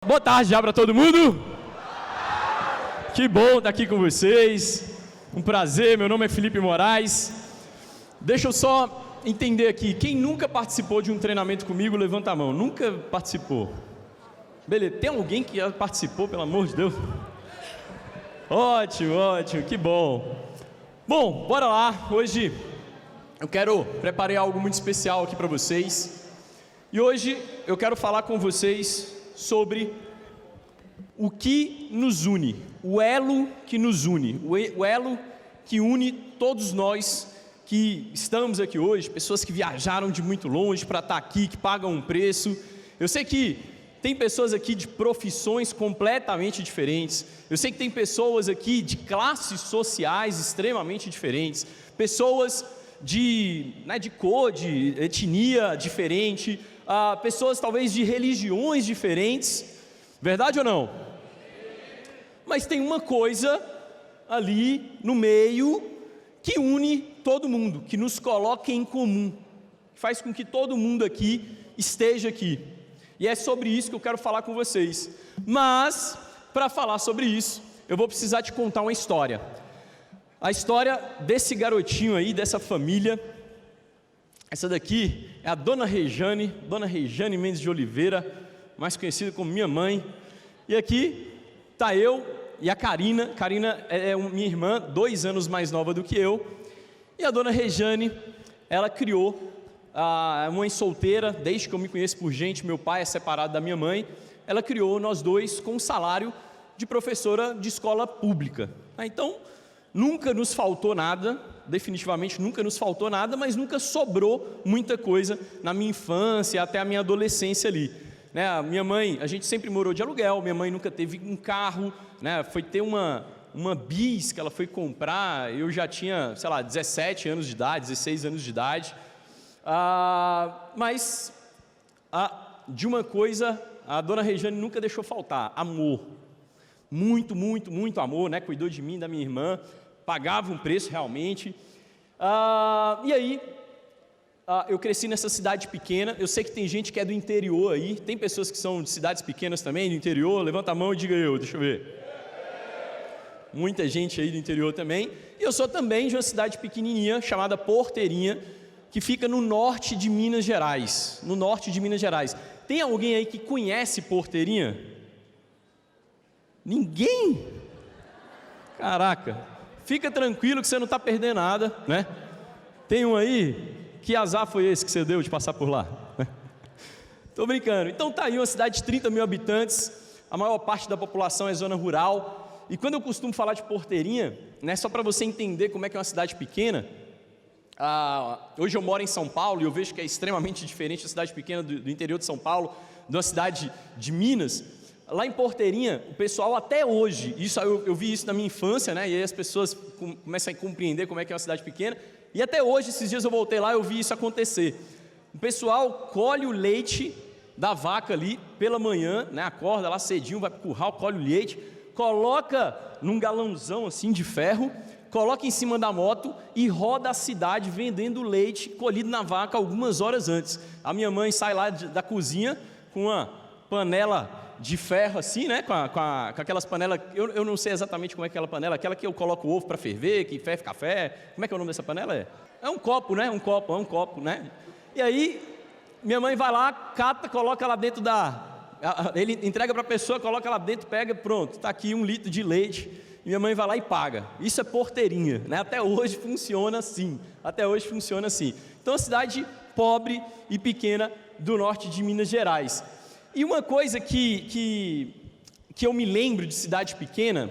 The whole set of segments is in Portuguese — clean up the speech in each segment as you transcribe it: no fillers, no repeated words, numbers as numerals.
Boa tarde já para todo mundo. Que bom estar aqui com vocês. Um prazer, meu nome é Felipe Moraes. Deixa eu só entender aqui, quem nunca participou de um treinamento comigo, levanta a mão. Nunca participou? Beleza, tem alguém que já participou, pelo amor de Deus? Ótimo, ótimo, que bom. Bom, bora lá. Hoje eu preparei algo muito especial aqui para vocês. E hoje eu quero falar com vocês sobre o que nos une, o elo que nos une, o elo que une todos nós que estamos aqui hoje, pessoas que viajaram de muito longe para estar aqui, que pagam um preço. Eu sei que tem pessoas aqui de profissões completamente diferentes, eu sei que tem pessoas aqui de classes sociais extremamente diferentes, pessoas de cor, de etnia diferente, pessoas talvez de religiões diferentes, verdade ou não? Mas tem uma coisa ali no meio que une todo mundo, que nos coloca em comum, que faz com que todo mundo aqui esteja aqui. E é sobre isso que eu quero falar com vocês. Mas, para falar sobre isso, eu vou precisar te contar uma história. A história desse garotinho aí, dessa família. Essa daqui é a Dona Rejane Mendes de Oliveira, mais conhecida como minha mãe. E aqui está eu e a Karina. Karina é minha irmã, 2 anos mais nova do que eu. E a Dona Rejane, ela criou, mãe solteira, desde que eu me conheço por gente, meu pai é separado da minha mãe. Ela criou nós dois com um salário de professora de escola pública. Então, nunca nos faltou nada, definitivamente nunca nos faltou nada, mas nunca sobrou muita coisa na minha infância, até a minha adolescência ali. A minha mãe, a gente sempre morou de aluguel, minha mãe nunca teve um carro, foi ter uma bis que ela foi comprar, eu já tinha, 17 anos de idade, 16 anos de idade, mas de uma coisa a Dona Rejane nunca deixou faltar: amor, muito, muito, muito amor, cuidou de mim, da minha irmã, pagava um preço realmente. E aí, eu cresci nessa cidade pequena. Eu sei que tem gente que é do interior aí, tem pessoas que são de cidades pequenas também, do interior, levanta a mão e diga eu, deixa eu ver. Muita gente aí do interior também. E eu sou também de uma cidade pequenininha, chamada Porteirinha, que fica no norte de Minas Gerais, Tem alguém aí que conhece Porteirinha? Ninguém? Caraca, fica tranquilo que você não está perdendo nada, Tem um aí, que azar foi esse que você deu de passar por lá? Estou brincando. Então tá aí uma cidade de 30 mil habitantes, a maior parte da população é zona rural, e quando eu costumo falar de Porteirinha, só para você entender como é que é uma cidade pequena, hoje eu moro em São Paulo e eu vejo que é extremamente diferente da cidade pequena do interior de São Paulo, de uma cidade de Minas. Lá em Porteirinha, o pessoal até hoje, eu vi isso na minha infância, e aí as pessoas começam a compreender como é que é uma cidade pequena, e até hoje, esses dias eu voltei lá, eu vi isso acontecer. O pessoal colhe o leite da vaca ali pela manhã, acorda lá cedinho, vai para o curral, colhe o leite, coloca num galãozão assim de ferro, coloca em cima da moto e roda a cidade vendendo leite colhido na vaca algumas horas antes. A minha mãe sai lá da cozinha com uma panela de ferro assim, com aquelas panelas, eu não sei exatamente como é aquela panela, aquela que eu coloco o ovo para ferver, que ferve café. Como é que é o nome dessa panela? É um copo, um copo. E aí, minha mãe vai lá, cata, coloca lá dentro ele entrega para a pessoa, coloca lá dentro, pega, pronto, está aqui 1 litro de leite, e minha mãe vai lá e paga. Isso é Porteirinha, Até hoje funciona assim, Então, a cidade pobre e pequena do norte de Minas Gerais. E uma coisa que eu me lembro de cidade pequena,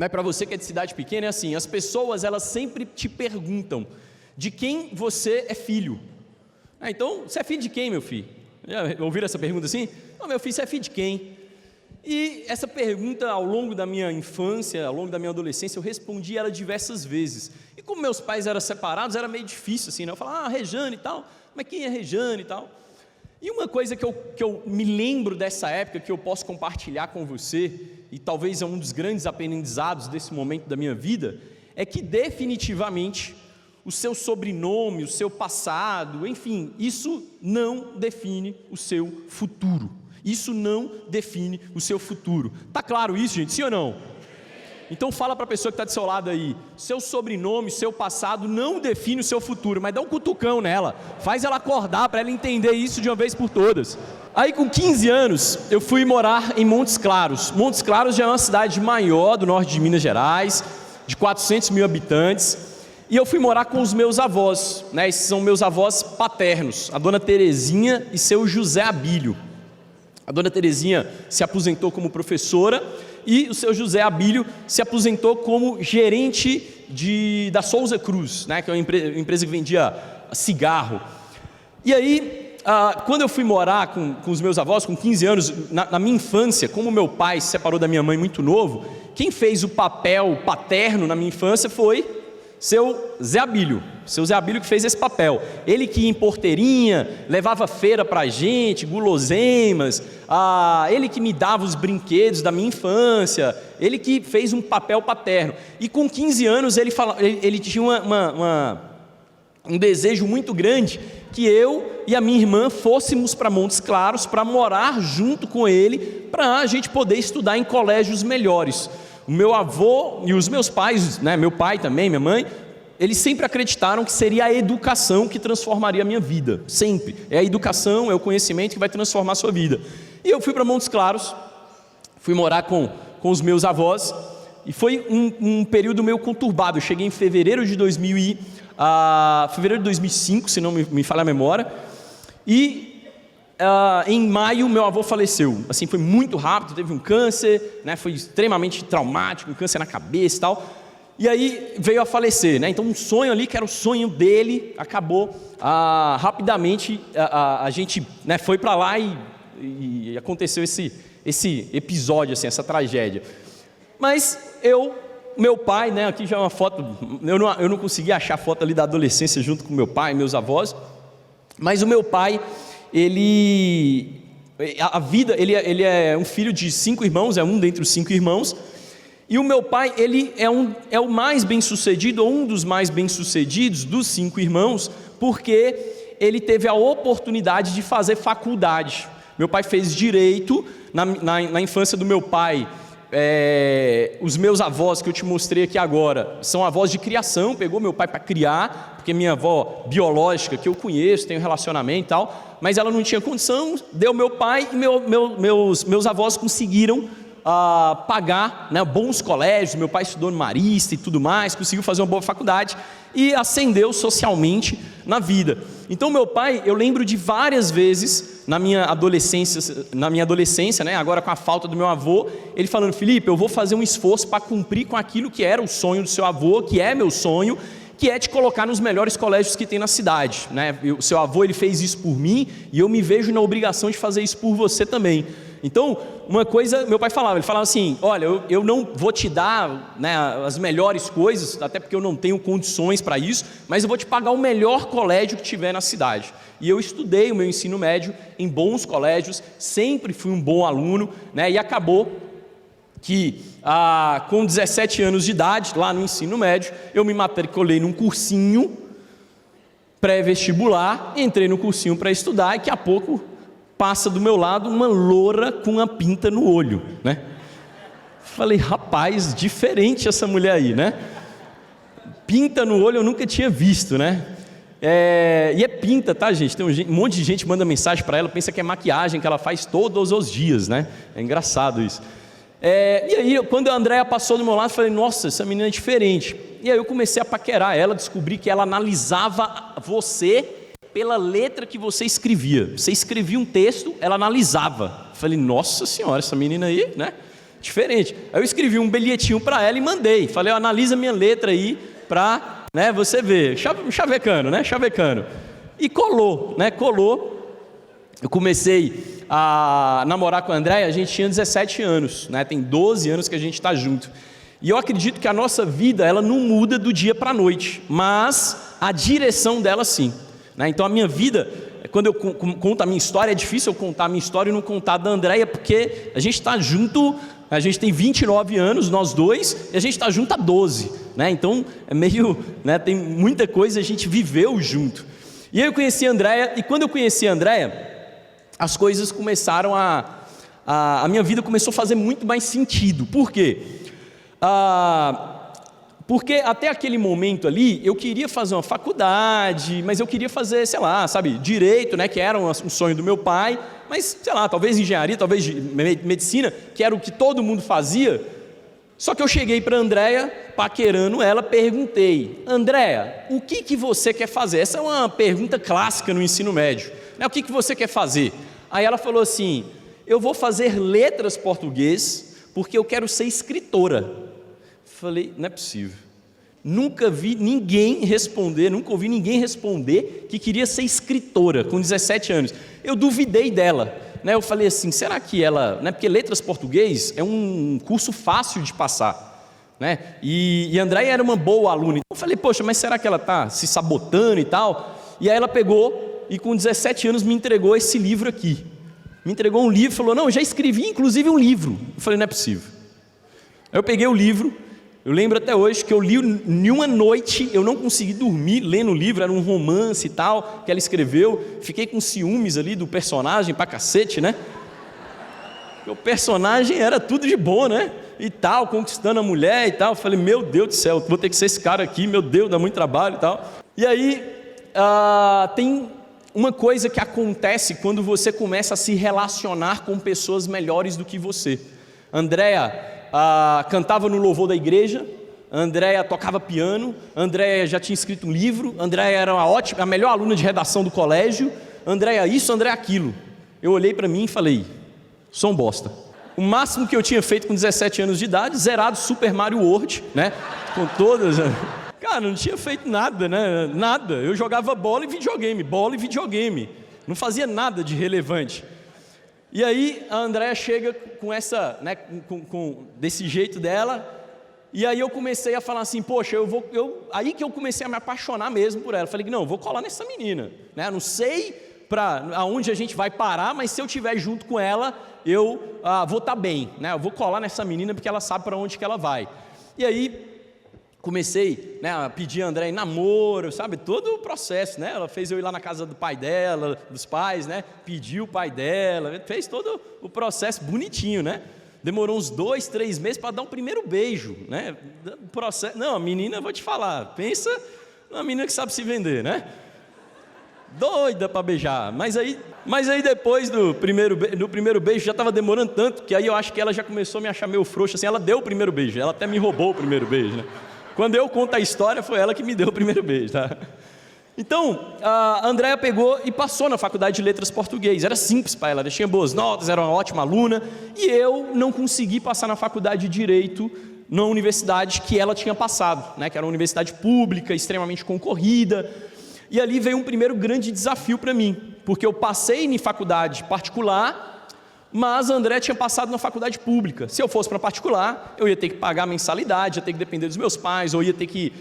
para você que é de cidade pequena, é assim: as pessoas, elas sempre te perguntam de quem você é filho. Então, você é filho de quem, meu filho? Já ouviram essa pergunta assim? Não, meu filho, você é filho de quem? E essa pergunta, ao longo da minha infância, ao longo da minha adolescência, eu respondi ela diversas vezes. E como meus pais eram separados, era meio difícil assim, Eu falava, Rejane e tal, mas quem é Rejane e tal? E uma coisa que eu me lembro dessa época, que eu posso compartilhar com você, e talvez é um dos grandes aprendizados desse momento da minha vida, é que definitivamente o seu sobrenome, o seu passado, enfim, isso não define o seu futuro. Isso não define o seu futuro. Tá claro isso, gente? Sim ou não? Então fala para a pessoa que está do seu lado aí, seu sobrenome, seu passado não define o seu futuro, mas dá um cutucão nela, faz ela acordar para ela entender isso de uma vez por todas. Aí com 15 anos eu fui morar em Montes Claros. Montes Claros já é uma cidade maior do norte de Minas Gerais, de 400 mil habitantes, e eu fui morar com os meus avós, né? Esses são meus avós paternos, a dona Terezinha e seu José Abílio. A dona Terezinha se aposentou como professora e o seu José Abílio se aposentou como gerente da Souza Cruz, né, que é uma empresa que vendia cigarro. E aí, quando eu fui morar com os meus avós, com 15 anos, na minha infância, como meu pai se separou da minha mãe muito novo, quem fez o papel paterno na minha infância foi seu Zé Abílio que fez esse papel. Ele que ia em porteirinha, levava feira pra gente, guloseimas, ele que me dava os brinquedos da minha infância, ele que fez um papel paterno. E com 15 anos ele tinha um desejo muito grande que eu e a minha irmã fôssemos para Montes Claros para morar junto com ele, para a gente poder estudar em colégios melhores. O meu avô e os meus pais, né, meu pai também, minha mãe, eles sempre acreditaram que seria a educação que transformaria a minha vida, sempre. É a educação, é o conhecimento que vai transformar a sua vida. E eu fui para Montes Claros, fui morar com os meus avós, e foi um período meio conturbado. Eu cheguei em fevereiro de 2005, se não me falha a memória, e em maio meu avô faleceu. Assim, foi muito rápido, teve um câncer, né, foi extremamente traumático, um câncer na cabeça e tal. E aí veio a falecer, né? Então um sonho ali, que era o sonho dele, acabou. Rapidamente a gente, né, foi para lá e aconteceu esse episódio, assim, essa tragédia. Mas meu pai, né, aqui já é uma foto, eu não consegui achar a foto ali da adolescência junto com meu pai e meus avós, mas o meu pai, ele é um filho de 5 irmãos, é um dentre os 5 irmãos, e o meu pai, ele é o mais bem-sucedido, ou um dos mais bem-sucedidos dos 5 irmãos, porque ele teve a oportunidade de fazer faculdade. Meu pai fez direito. Na infância do meu pai, os meus avós que eu te mostrei aqui agora, são avós de criação, pegou meu pai para criar, porque minha avó biológica, que eu conheço, tenho relacionamento e tal, mas ela não tinha condição, deu meu pai, e meus avós conseguiram pagar, né, bons colégios. Meu pai estudou no Marista e tudo mais, conseguiu fazer uma boa faculdade e ascendeu socialmente na vida. Então meu pai, eu lembro de várias vezes na minha adolescência, né, agora com a falta do meu avô, ele falando: Felipe, eu vou fazer um esforço para cumprir com aquilo que era o sonho do seu avô, que é meu sonho, que é te colocar nos melhores colégios que tem na cidade, né? O seu avô, ele fez isso por mim, e eu me vejo na obrigação de fazer isso por você também. Então, uma coisa, meu pai falava, ele falava assim: olha, eu não vou te dar, né, as melhores coisas, até porque eu não tenho condições para isso, mas eu vou te pagar o melhor colégio que tiver na cidade. E eu estudei o meu ensino médio em bons colégios, sempre fui um bom aluno, né, e acabou que com 17 anos de idade, lá no ensino médio, eu me matriculei num cursinho pré-vestibular, entrei no cursinho para estudar, e daqui a pouco passa do meu lado uma loura com uma pinta no olho, né? Falei: rapaz, diferente essa mulher aí, né? Pinta no olho eu nunca tinha visto, né? E é pinta, tá, gente? Tem um monte de gente que manda mensagem para ela, pensa que é maquiagem que ela faz todos os dias, né? É engraçado isso. E aí, quando a Andréia passou do meu lado, eu falei: nossa, essa menina é diferente. E aí eu comecei a paquerar ela, descobri que ela analisava você pela letra que você escrevia. Você escrevia um texto, ela analisava. Falei: nossa senhora, essa menina aí, né? Diferente. Aí eu escrevi um bilhetinho para ela e mandei. Falei: analisa minha letra aí para, né, você ver. Chavecando, né? Chavecando. E colou, né? Colou. Eu comecei a namorar com a Andréia, a gente tinha 17 anos, né? Tem 12 anos que a gente está junto. E eu acredito que a nossa vida, ela não muda do dia para a noite, mas a direção dela sim. Então a minha vida, quando eu conto a minha história, é difícil eu contar a minha história e não contar da Andréia, porque a gente está junto A gente tem 29 anos, nós dois, e a gente está junto há 12, né? Então é meio, né, tem muita coisa, a gente viveu junto. E aí eu conheci a Andréia, e quando eu conheci a Andréia, as coisas começaram a minha vida começou a fazer muito mais sentido. Por quê? Porque até aquele momento ali, eu queria fazer uma faculdade, mas eu queria fazer, sei lá, sabe, direito, né, que era um sonho do meu pai, mas, sei lá, talvez engenharia, talvez medicina, que era o que todo mundo fazia. Só que eu cheguei para a Andréia, paquerando ela, perguntei: Andréia, o que você quer fazer? Essa é uma pergunta clássica no ensino médio, né? O que você quer fazer? Aí ela falou assim: eu vou fazer letras português, porque eu quero ser escritora. Falei, não é possível. Nunca ouvi ninguém responder que queria ser escritora com 17 anos. Eu duvidei dela, né? Eu falei assim, será que ela, né? Porque letras português é um curso fácil de passar, né? E a Andréia era uma boa aluna. Então eu falei, poxa, mas será que ela está se sabotando e tal? E aí ela pegou e com 17 anos me entregou esse livro aqui. Me entregou um livro, falou, não, eu já escrevi inclusive um livro. Eu falei, não é possível. Aí eu peguei o livro. Eu lembro até hoje que eu li em uma noite, eu não consegui dormir lendo o livro, era um romance e tal, que ela escreveu. Fiquei com ciúmes ali do personagem pra cacete, né? O personagem era tudo de bom, né? E tal, conquistando a mulher e tal. Eu falei, meu Deus do céu, vou ter que ser esse cara aqui, meu Deus, dá muito trabalho e tal. E aí, tem uma coisa que acontece quando você começa a se relacionar com pessoas melhores do que você. Andréia cantava no louvor da igreja, Andréia tocava piano, Andréia já tinha escrito um livro, Andréia era a melhor aluna de redação do colégio, Andréia isso, Andréia aquilo. Eu olhei para mim e falei, sou um bosta. O máximo que eu tinha feito com 17 anos de idade, zerado Super Mario World, né? Com todas. Cara, não tinha feito nada, né? Nada. Eu jogava bola e videogame. Não fazia nada de relevante. E aí a Andréia chega com essa, né, desse jeito dela, e aí eu comecei a falar assim, poxa, aí que eu comecei a me apaixonar mesmo por ela. Falei que não, eu vou colar nessa menina, né? Não sei aonde a gente vai parar, mas se eu estiver junto com ela, eu vou estar bem, né? Eu vou colar nessa menina porque ela sabe para onde que ela vai. E aí comecei, né, a pedir a Andréia em namoro, sabe, todo o processo, né? Ela fez eu ir lá na casa do pai dela, dos pais, né? Pediu o pai dela, fez todo o processo bonitinho, né? Demorou uns 2, 3 meses para dar um primeiro beijo, né? Não, a menina, vou te falar, pensa numa menina que sabe se vender, né? Doida para beijar, mas aí depois do primeiro beijo já estava demorando tanto, que aí eu acho que ela já começou a me achar meio frouxa, assim, ela deu o primeiro beijo, ela até me roubou o primeiro beijo, né? Quando eu conto a história, foi ela que me deu o primeiro beijo, tá? Então, a Andréia pegou e passou na faculdade de letras português. Era simples para ela, ela tinha boas notas, era uma ótima aluna. E eu não consegui passar na faculdade de direito na universidade que ela tinha passado, né? Que era uma universidade pública, extremamente concorrida. E ali veio um primeiro grande desafio para mim, porque eu passei em faculdade particular, mas a Andréia tinha passado na faculdade pública. Se eu fosse para particular, eu ia ter que pagar mensalidade, ia ter que depender dos meus pais, ou ia ter que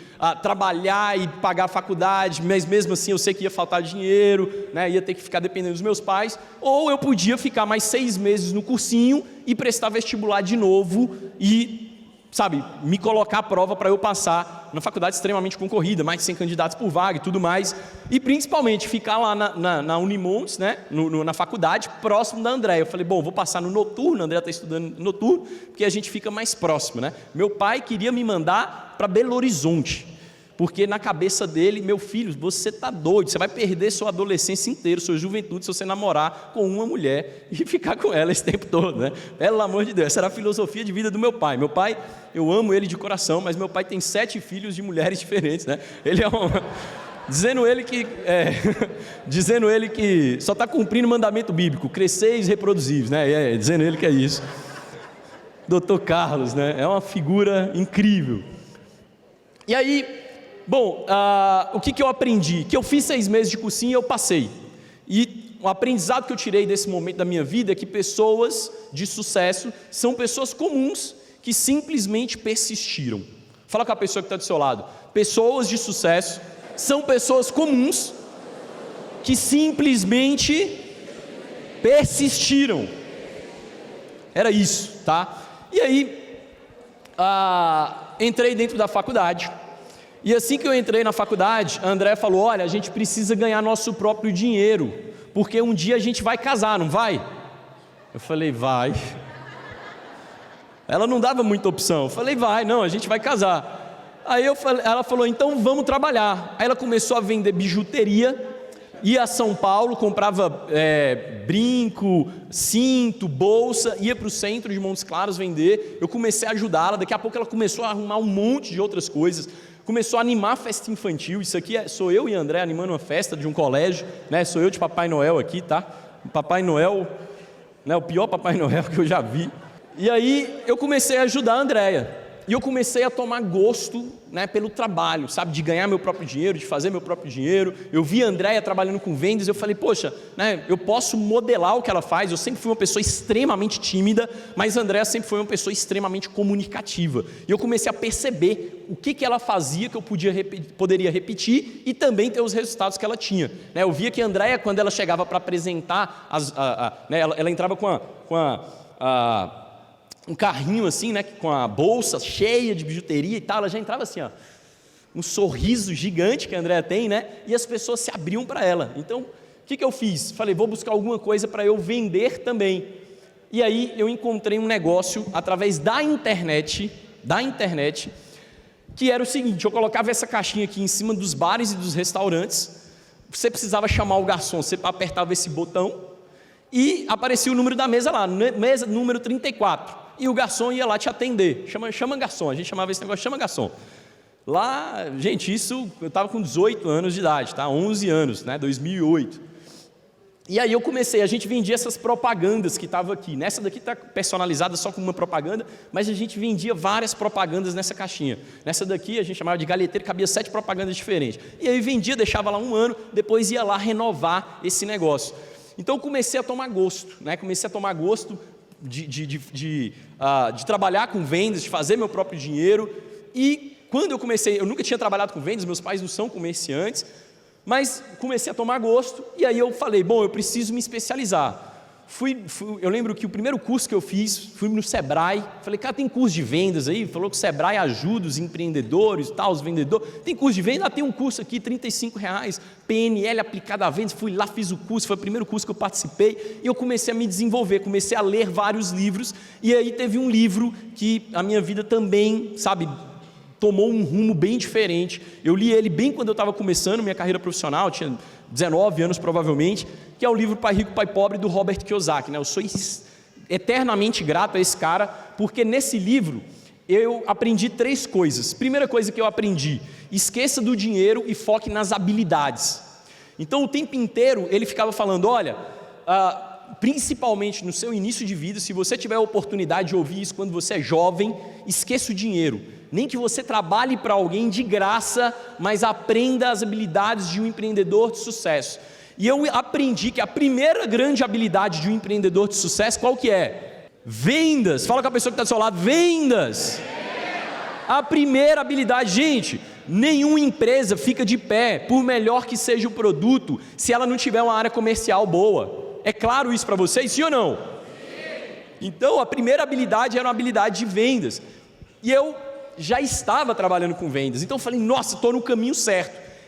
trabalhar e pagar a faculdade, mas mesmo assim eu sei que ia faltar dinheiro, né? Ia ter que ficar dependendo dos meus pais, ou eu podia ficar mais 6 meses no cursinho e prestar vestibular de novo e, sabe, me colocar à prova para eu passar na faculdade extremamente concorrida, mais de 100 candidatos por vaga e tudo mais, e principalmente ficar lá na Unimontes, né, na faculdade, próximo da Andréia. Eu falei, bom, vou passar no noturno, a Andréia está estudando noturno, porque a gente fica mais próximo, né? Meu pai queria me mandar para Belo Horizonte, porque na cabeça dele, meu filho, você está doido, você vai perder sua adolescência inteira, sua juventude, se você namorar com uma mulher e ficar com ela esse tempo todo, né? Pelo amor de Deus, essa era a filosofia de vida do meu pai. Meu pai, eu amo ele de coração, mas meu pai tem 7 filhos de mulheres diferentes, né? Ele é dizendo ele que só está cumprindo o mandamento bíblico, cresceis e reproduzis, né? Dizendo ele que é isso. Dr. Carlos, né? É uma figura incrível. E aí, bom, o que eu aprendi? Que eu fiz 6 meses de cursinho e eu passei. E o aprendizado que eu tirei desse momento da minha vida é que pessoas de sucesso são pessoas comuns que simplesmente persistiram. Fala com a pessoa que está do seu lado. Pessoas de sucesso são pessoas comuns que simplesmente persistiram. Era isso, tá? E aí, entrei dentro da faculdade. E assim que eu entrei na faculdade, a Andréia falou: olha, a gente precisa ganhar nosso próprio dinheiro, porque um dia a gente vai casar, não vai? Eu falei: vai. Ela não dava muita opção. Eu falei: vai, não, a gente vai casar. Aí ela falou: então vamos trabalhar. Aí ela começou a vender bijuteria, ia a São Paulo, comprava brinco, cinto, bolsa, ia para o centro de Montes Claros vender. Eu comecei a ajudá-la, daqui a pouco ela começou a arrumar um monte de outras coisas, começou a animar a festa infantil. Isso aqui sou eu e a André animando uma festa de um colégio, né? Sou eu de Papai Noel aqui, tá? Papai Noel, né? O pior Papai Noel que eu já vi. E aí eu comecei a ajudar a Andréia. E eu comecei a tomar gosto, né, pelo trabalho, sabe, de ganhar meu próprio dinheiro, de fazer meu próprio dinheiro. Eu vi a Andréia trabalhando com vendas, eu falei: poxa, né, eu posso modelar o que ela faz. Eu sempre fui uma pessoa extremamente tímida, mas a Andréia sempre foi uma pessoa extremamente comunicativa. E eu comecei a perceber o que ela fazia que eu poderia repetir e também ter os resultados que ela tinha. Né, eu via que a Andréia, quando ela chegava para apresentar, né, ela entrava com um carrinho assim, né, com a bolsa cheia de bijuteria e tal, ela já entrava assim, ó, um sorriso gigante que a Andréia tem, né, e as pessoas se abriam para ela. Então, o que eu fiz? Falei: vou buscar alguma coisa para eu vender também. E aí eu encontrei um negócio através da internet, que era o seguinte: eu colocava essa caixinha aqui em cima dos bares e dos restaurantes, você precisava chamar o garçom, você apertava esse botão e aparecia o número da mesa lá, mesa número 34. E o garçom ia lá te atender. Chama garçom, a gente chamava esse negócio, chama garçom. Lá, gente, isso, eu estava com 18 anos de idade, tá? 11 anos, né? 2008. E aí eu comecei, a gente vendia essas propagandas que estavam aqui. Nessa daqui está personalizada só com uma propaganda, mas a gente vendia várias propagandas nessa caixinha. Nessa daqui a gente chamava de galheteira, cabia 7 propagandas diferentes. E aí vendia, deixava lá um ano, depois ia lá renovar esse negócio. Então eu comecei a tomar gosto, né? Comecei a tomar gosto de trabalhar com vendas, de fazer meu próprio dinheiro. E quando eu comecei, eu nunca tinha trabalhado com vendas, meus pais não são comerciantes, mas comecei a tomar gosto. E aí eu falei: bom, eu preciso me especializar. Eu lembro que o primeiro curso que eu fiz, fui no Sebrae, falei: cara, tem curso de vendas aí? Falou que o Sebrae ajuda os empreendedores, tal, os vendedores. Tem curso de venda? Tem um curso aqui, R$35, PNL aplicado a vendas. Fui lá, fiz o curso, foi o primeiro curso que eu participei, e eu comecei a me desenvolver, comecei a ler vários livros. E aí teve um livro que a minha vida também, sabe, tomou um rumo bem diferente. Eu li ele bem quando eu estava começando minha carreira profissional, tinha 19 anos provavelmente, que é o livro Pai Rico, Pai Pobre, do Robert Kiyosaki, né? Eu sou eternamente grato a esse cara, porque nesse livro eu aprendi 3 coisas. Primeira coisa que eu aprendi: esqueça do dinheiro e foque nas habilidades. Então o tempo inteiro ele ficava falando: olha, principalmente no seu início de vida, se você tiver a oportunidade de ouvir isso quando você é jovem, esqueça o dinheiro. Nem que você trabalhe para alguém de graça, mas aprenda as habilidades de um empreendedor de sucesso. E eu aprendi que a primeira grande habilidade de um empreendedor de sucesso, qual que é? Vendas. Fala com a pessoa que está do seu lado: vendas. A primeira habilidade, gente, nenhuma empresa fica de pé, por melhor que seja o produto, se ela não tiver uma área comercial boa. É claro isso para vocês, sim ou não? Então a primeira habilidade era uma habilidade de vendas. E eu já estava trabalhando com vendas, então eu falei: nossa, estou no caminho certo.